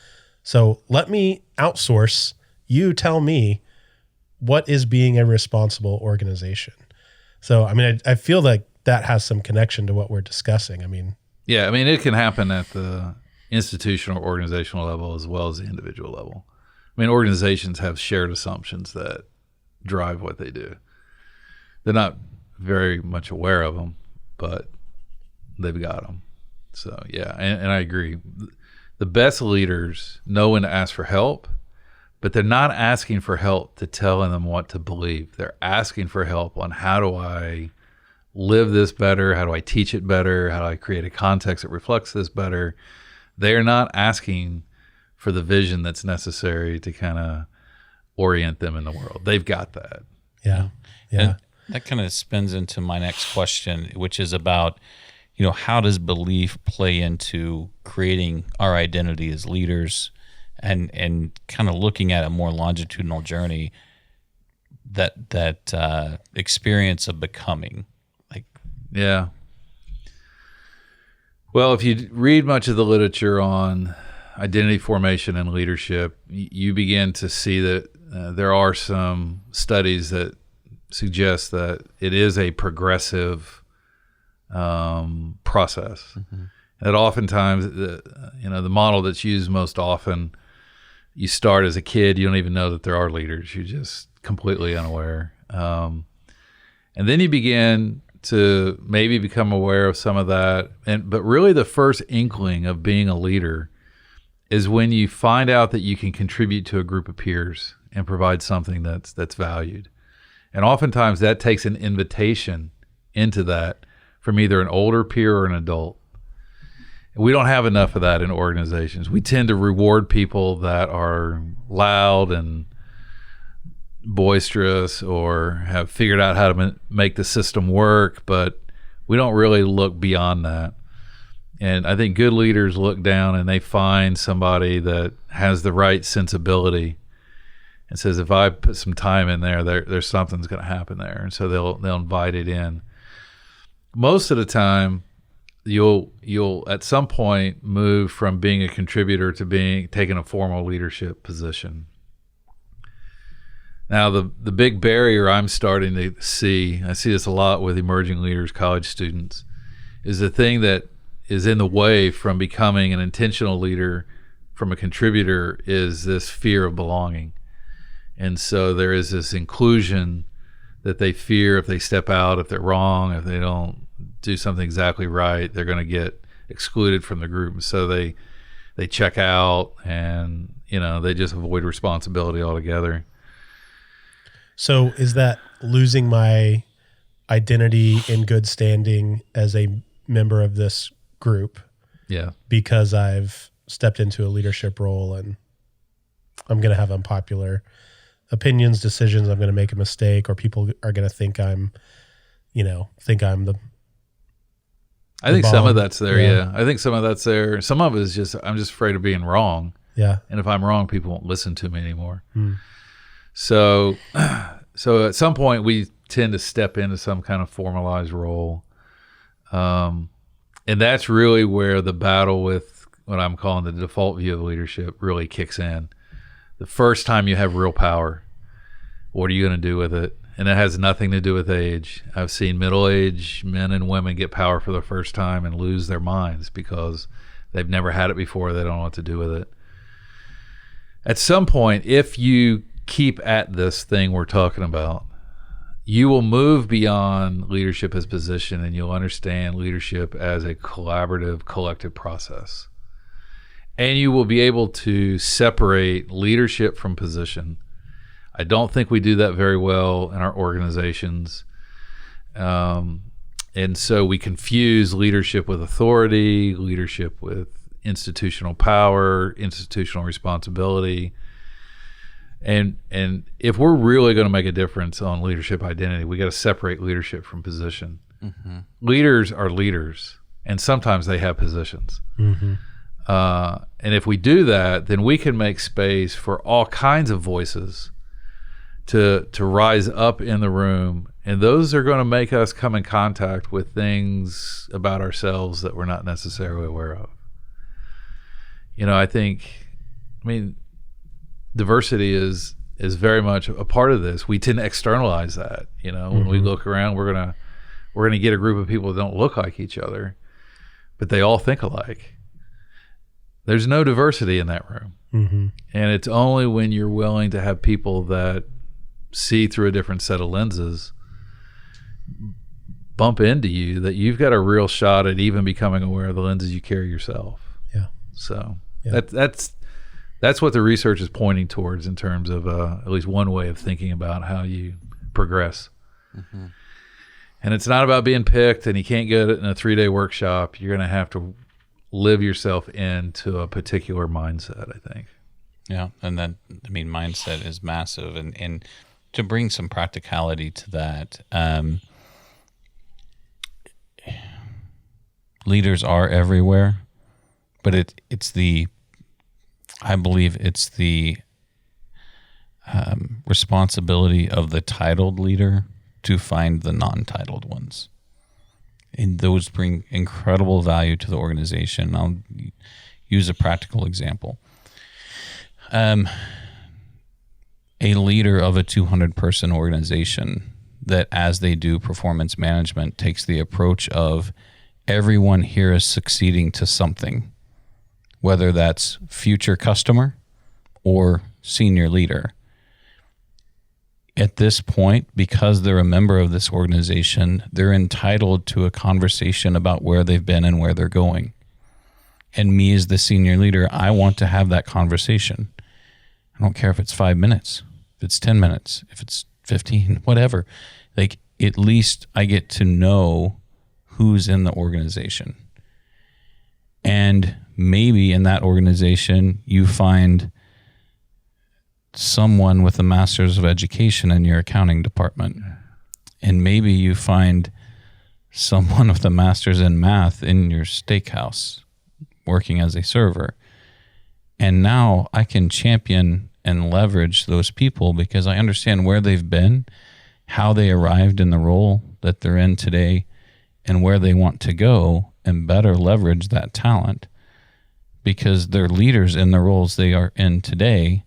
so let me outsource. You tell me what is being a responsible organization. So, I mean, I feel like that has some connection to what we're discussing. I mean, yeah, I mean, it can happen at the institutional or organizational level as well as the individual level. I mean, organizations have shared assumptions that drive what they do. They're not very much aware of them, but they've got them. So, yeah, and I agree. The best leaders know when to ask for help, but they're not asking for help to tell them what to believe. They're asking for help on, how do I live this better? How do I teach it better? How do I create a context that reflects this better? They're not asking for the vision that's necessary to kind of orient them in the world. They've got that. Yeah. And that kind of spins into my next question, which is about, how does belief play into creating our identity as leaders, and kind of looking at a more longitudinal journey, that experience of becoming. Yeah. Well, if you read much of the literature on identity formation and leadership, you begin to see that there are some studies that suggest that it is a progressive process. That oftentimes, the model that's used most often, you start as a kid, you don't even know that there are leaders. You're just completely unaware. And then you begin to maybe become aware of some of that. But really the first inkling of being a leader is when you find out that you can contribute to a group of peers and provide something that's valued. And oftentimes that takes an invitation into that from either an older peer or an adult. We don't have enough of that in organizations. We tend to reward people that are loud and boisterous or have figured out how to make the system work, but we don't really look beyond that. And I think good leaders look down and they find somebody that has the right sensibility and says, if I put some time in there's something's going to happen there. And so they'll invite it in. Most of the time, you'll at some point move from being a contributor to taking a formal leadership position. Now, the big barrier I'm starting to see, I see this a lot with emerging leaders, college students, is the thing that is in the way from becoming an intentional leader from a contributor is this fear of belonging. And so there is this inclusion that they fear if they step out, if they're wrong, if they don't do something exactly right, they're going to get excluded from the group. So they check out and, they just avoid responsibility altogether. So is that losing my identity in good standing as a member of this group Yeah. because I've stepped into a leadership role and I'm going to have unpopular opinions, decisions. I'm going to make a mistake, or people are going to think I'm the. I think bomb. some of that's there. Yeah. Yeah. I think some of that's there. Some of it is just, I'm just afraid of being wrong. Yeah. And if I'm wrong, people won't listen to me anymore. Hmm. So at some point we tend to step into some kind of formalized role. And that's really where the battle with what I'm calling the default view of leadership really kicks in. The first time you have real power, what are you going to do with it? And it has nothing to do with age. I've seen middle-aged men and women get power for the first time and lose their minds because they've never had it before. They don't know what to do with it. At some point, if you keep at this thing we're talking about, you will move beyond leadership as position, and you'll understand leadership as a collaborative, collective process. And you will be able to separate leadership from position. I don't think we do that very well in our organizations. And so we confuse leadership with authority, leadership with institutional power, institutional responsibility. And if we're really going to make a difference on leadership identity, we got to separate leadership from position. Mm-hmm. Leaders are leaders, and sometimes they have positions. Mm-hmm. And if we do that, then we can make space for all kinds of voices to rise up in the room, and those are going to make us come in contact with things about ourselves that we're not necessarily aware of. Diversity is very much a part of this. We tend to externalize that. When we look around, we're gonna get a group of people that don't look like each other, but they all think alike. There's no diversity in that room. Mm-hmm. And it's only when you're willing to have people that see through a different set of lenses bump into you that you've got a real shot at even becoming aware of the lenses you carry yourself. Yeah. So Yeah. that's what the research is pointing towards in terms of at least one way of thinking about how you progress. Mm-hmm. And it's not about being picked, and you can't get it in a 3-day workshop. You're going to have to live yourself into a particular mindset, I think. Yeah, and that, mindset is massive. And to bring some practicality to that, leaders are everywhere, but I believe it's the responsibility of the titled leader to find the non-titled ones. And those bring incredible value to the organization. I'll use a practical example. A leader of a 200-person organization that, as they do performance management, takes the approach of everyone here is succeeding to something, whether that's future customer or senior leader. At this point, because they're a member of this organization, they're entitled to a conversation about where they've been and where they're going. And me as the senior leader, I want to have that conversation. I don't care if it's 5 minutes, if it's 10 minutes, if it's 15, whatever. Like, at least I get to know who's in the organization. And maybe in that organization, you find someone with a master's of education in your accounting department. And maybe you find someone with a master's in math in your steakhouse working as a server. And now I can champion and leverage those people because I understand where they've been, how they arrived in the role that they're in today, and where they want to go, and better leverage that talent because they're leaders in the roles they are in today,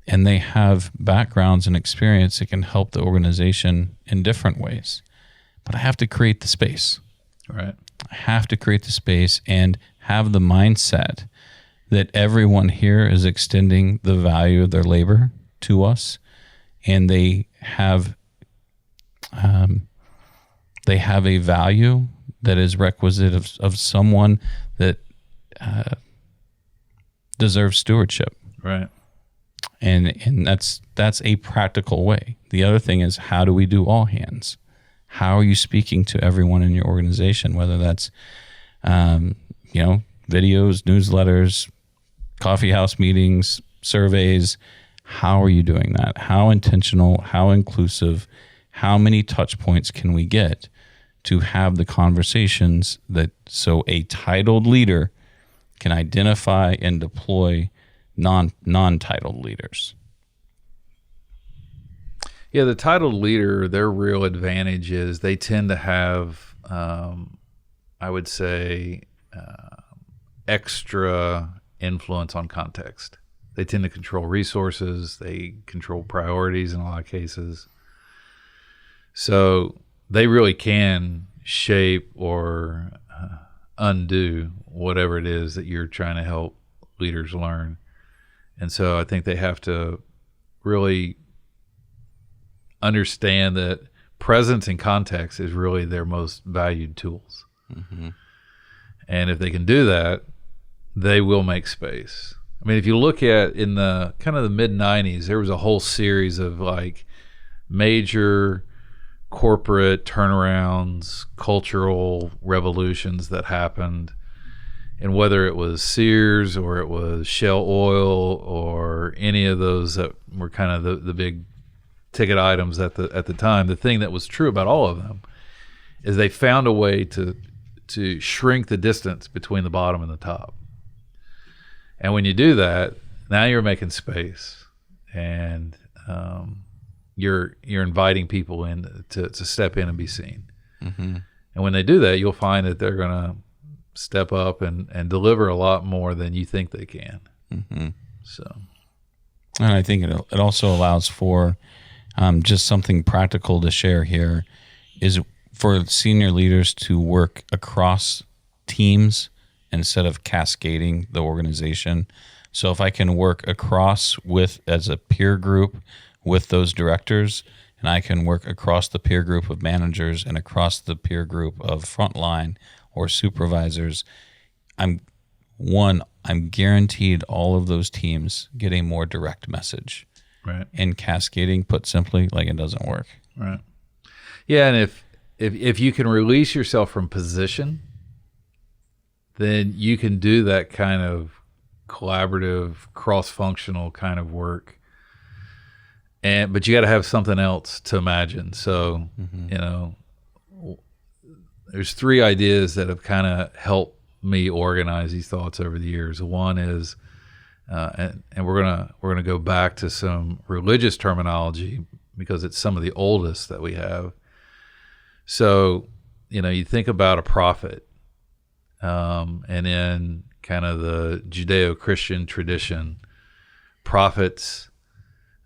and they have backgrounds and experience that can help the organization in different ways. But I have to create the space. Right. I have to create the space and have the mindset that everyone here is extending the value of their labor to us, and they have a value that is requisite of someone that deserves stewardship. Right. And that's a practical way. The other thing is, how do we do all hands? How are you speaking to everyone in your organization, whether that's, videos, newsletters, coffee house meetings, surveys? How are you doing that? How intentional, how inclusive, how many touch points can we get to have the conversations so a titled leader can identify and deploy non-titled leaders? Yeah, the titled leader, their real advantage is they tend to have, I would say, extra influence on context. They tend to control resources. They control priorities in a lot of cases. So they really can shape or undo whatever it is that you're trying to help leaders learn. And so I think they have to really understand that presence and context is really their most valued tools. Mm-hmm. And if they can do that, they will make space. I mean, if you look at in the kind of the mid 90s, there was a whole series of like major corporate turnarounds, cultural revolutions that happened. And whether it was Sears or it was Shell Oil or any of those that were kind of the big ticket items at the time, the thing that was true about all of them is they found a way to shrink the distance between the bottom and the top. And when you do that, now you're making space, and you're inviting people in to step in and be seen. Mm-hmm. And when they do that, you'll find that they're going to step up and deliver a lot more than you think they can. Mm-hmm. So, and I think it also allows for just something practical to share here is for senior leaders to work across teams instead of cascading the organization. So if I can work across as a peer group with those directors, and I can work across the peer group of managers and across the peer group of frontline or supervisors, I'm guaranteed all of those teams get a more direct message. Right. And cascading, put simply, like, it doesn't work. Right. Yeah, and if you can release yourself from position, then you can do that kind of collaborative, cross-functional kind of work. But you got to have something else to imagine. So, there's three ideas that have kind of helped me organize these thoughts over the years. One is, and we're gonna go back to some religious terminology because it's some of the oldest that we have. So, you think about a prophet, and in kind of the Judeo-Christian tradition, prophets,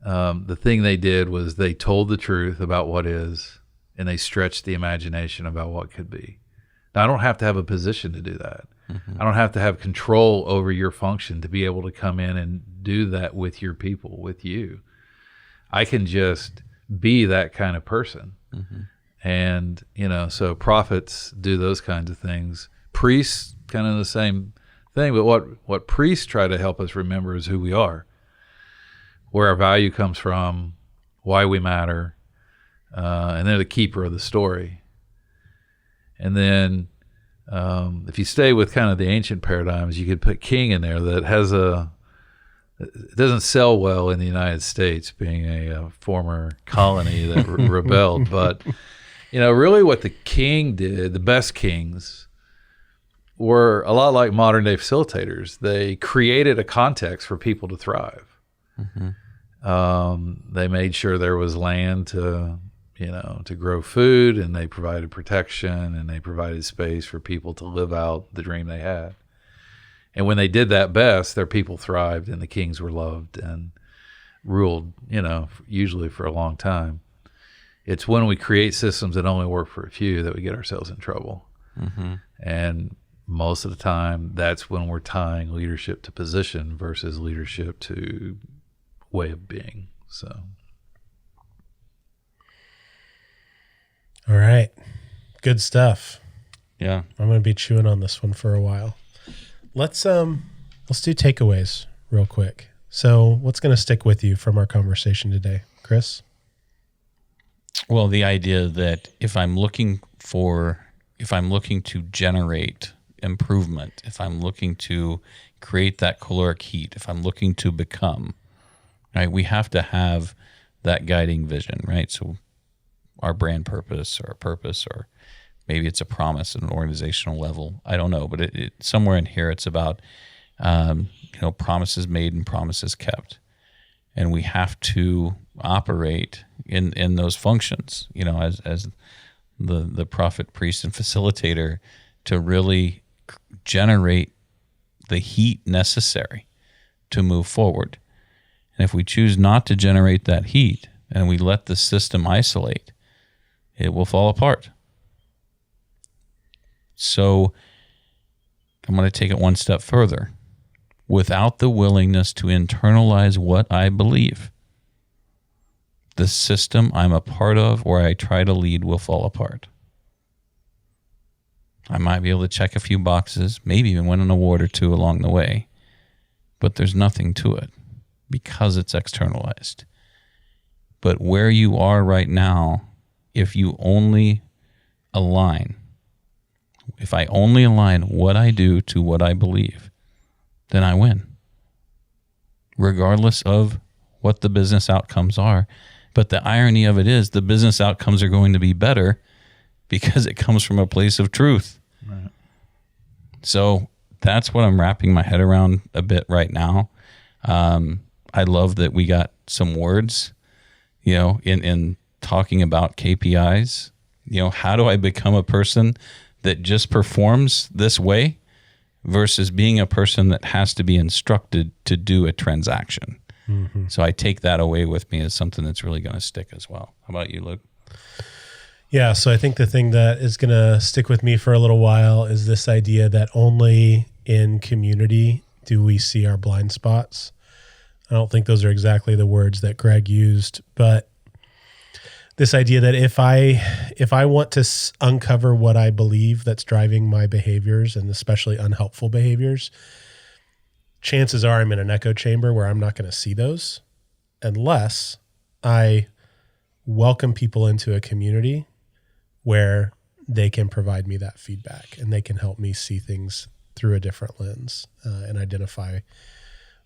the thing they did was they told the truth about what is, and they stretched the imagination about what could be. Now, I don't have to have a position to do that. Mm-hmm. I don't have to have control over your function to be able to come in and do that with your people, with you. I can just be that kind of person. Mm-hmm. And, so prophets do those kinds of things. Priests, kind of the same thing. But what priests try to help us remember is who we are, where our value comes from, why we matter, and they're the keeper of the story. And then if you stay with kind of the ancient paradigms, you could put king in there that has it doesn't sell well in the United States, being a former colony that rebelled. But, really what the king did, the best kings, were a lot like modern day facilitators. They created a context for people to thrive. Mm-hmm. They made sure there was land to grow food, and they provided protection, and they provided space for people to live out the dream they had. And when they did that best, their people thrived, and the kings were loved and ruled, usually for a long time. It's when we create systems that only work for a few that we get ourselves in trouble. Mm-hmm. And most of the time, that's when we're tying leadership to position versus leadership to way of being. So, all right, good stuff. Yeah, I'm going to be chewing on this one for a while. Let's do takeaways real quick. So, what's going to stick with you from our conversation today, Chris? Well, the idea that if I'm looking to generate improvement, if I'm looking to create that caloric heat, if I'm looking to become, right, we have to have that guiding vision, right? So our brand purpose or a purpose, or maybe it's a promise at an organizational level. I don't know, but it somewhere in here, it's about, promises made and promises kept. And we have to operate in those functions, as the prophet, priest, and facilitator, to really generate the heat necessary to move forward. And if we choose not to generate that heat and we let the system isolate, it will fall apart. So I'm going to take it one step further. Without the willingness to internalize what I believe, the system I'm a part of or I try to lead will fall apart. I might be able to check a few boxes, maybe even win an award or two along the way, but there's nothing to it because it's externalized. But where you are right now, if I only align what I do to what I believe, then I win, regardless of what the business outcomes are. But the irony of it is the business outcomes are going to be better because it comes from a place of truth. Right. So that's what I'm wrapping my head around a bit right now. I love that we got some words, in talking about KPIs. How do I become a person that just performs this way versus being a person that has to be instructed to do a transaction? Mm-hmm. So I take that away with me as something that's really going to stick as well. How about you, Luke? Yeah, so I think the thing that is going to stick with me for a little while is this idea that only in community do we see our blind spots. I don't think those are exactly the words that Greg used, but this idea that if I want to uncover what I believe that's driving my behaviors, and especially unhelpful behaviors, chances are I'm in an echo chamber where I'm not going to see those unless I welcome people into a community where they can provide me that feedback and they can help me see things through a different lens and identify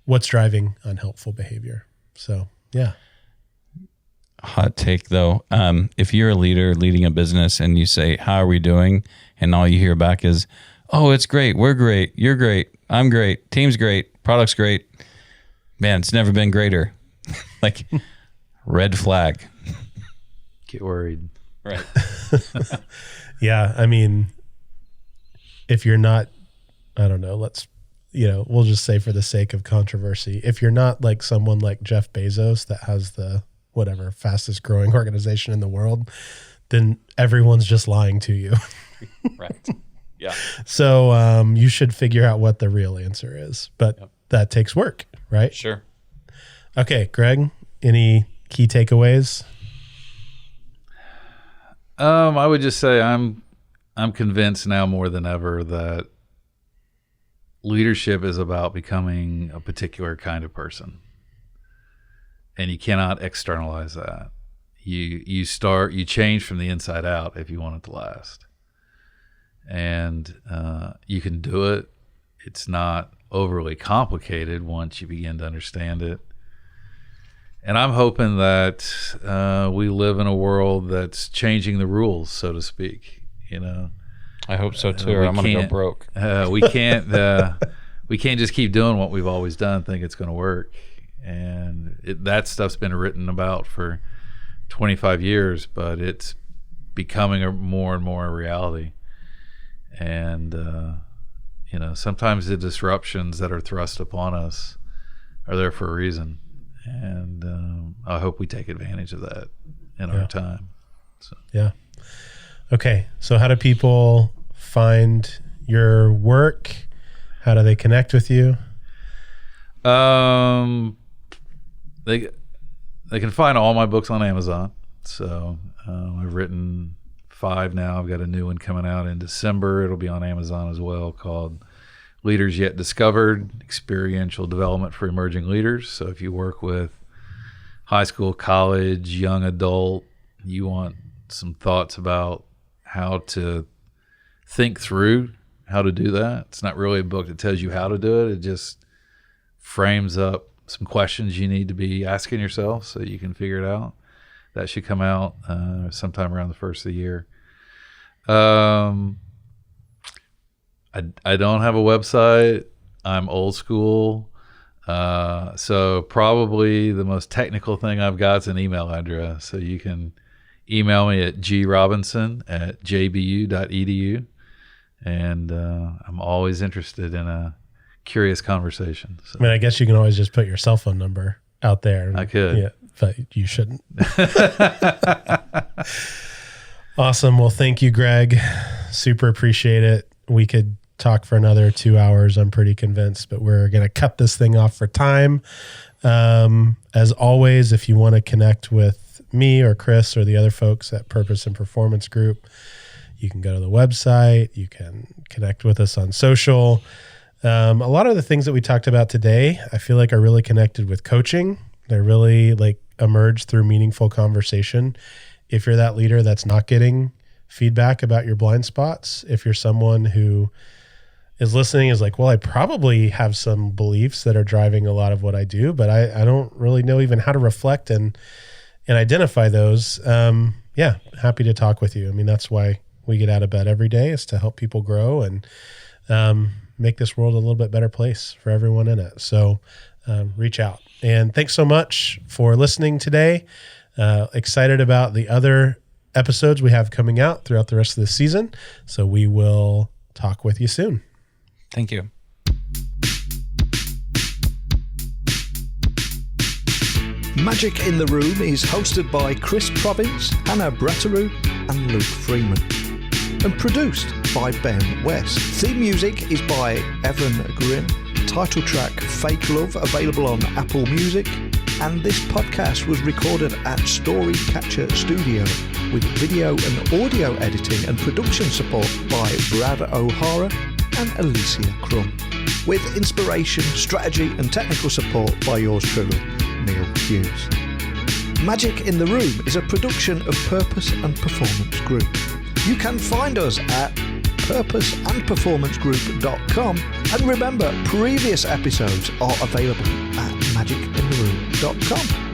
what's driving unhelpful behavior. So, yeah. Hot take though. If you're a leader leading a business and you say, how are we doing? And all you hear back is, oh, it's great. We're great. You're great. I'm great. Team's great. Product's great. Man, it's never been greater. Like, red flag. Get worried. Right. Yeah. I mean, if you're not, I don't know, we'll just say for the sake of controversy, if you're not like someone like Jeff Bezos that has the fastest growing organization in the world, then everyone's just lying to you. Right. Yeah. So you should figure out what the real answer is, but that takes work, right? Sure. Okay, Greg, any key takeaways? I would just say I'm convinced now more than ever that leadership is about becoming a particular kind of person. And you cannot externalize that. You change from the inside out if you want it to last. And you can do it. It's not overly complicated once you begin to understand it. And I'm hoping that we live in a world that's changing the rules, so to speak. I hope so too, or I'm going to go broke. We can't just keep doing what we've always done and think it's going to work. And that stuff's been written about for 25 years, but it's becoming more and more a reality. And, sometimes the disruptions that are thrust upon us are there for a reason. And I hope we take advantage of that in our time. So. Yeah. Okay. So how do people find your work? How do they connect with you? They can find all my books on Amazon. So I've written 5 now. I've got a new one coming out in December. It'll be on Amazon as well, called Leaders Yet Discovered: Experiential Development for Emerging Leaders. So if you work with high school, college, young adult, you want some thoughts about how to think through how to do that, it's not really a book that tells you how to do it. It just frames up some questions you need to be asking yourself so you can figure it out. That should come out sometime around the first of the year. I don't have a website. I'm old school. So probably the most technical thing I've got is an email address. So you can email me at grobinson@jbu.edu. And I'm always interested in a curious conversation. So. I mean, I guess you can always just put your cell phone number out there. I could. Yeah, but you shouldn't. Awesome. Well, thank you, Greg. Super appreciate it. We could talk for another 2 hours, I'm pretty convinced, but we're going to cut this thing off for time. As always, if you want to connect with me or Chris or the other folks at Purpose and Performance Group, you can go to the website. You can connect with us on social. A lot of the things that we talked about today, I feel like are really connected with coaching. They're really like emerged through meaningful conversation. If you're that leader that's not getting feedback about your blind spots, if you're someone who is listening is like, well, I probably have some beliefs that are driving a lot of what I do, but I don't really know even how to reflect and identify those. Yeah, happy to talk with you. I mean, that's why we get out of bed every day, is to help people grow and make this world a little bit better place for everyone in it. So reach out. And thanks so much for listening today. Excited about the other episodes we have coming out throughout the rest of the season. So we will talk with you soon. Thank you. Magic in the Room is hosted by Chris Province, Hannah Bratteroo, and Luke Freeman, and produced by Ben West. Theme music is by Evan Grimm. Title track Fake Love, available on Apple Music. And this podcast was recorded at Storycatcher Studio with video and audio editing and production support by Brad O'Hara and Alicia Crum, with inspiration, strategy and technical support by yours truly, Neil Hughes. Magic in the Room is a production of Purpose and Performance Group. You can find us at purposeandperformancegroup.com, and remember, previous episodes are available at magicintheroom.com.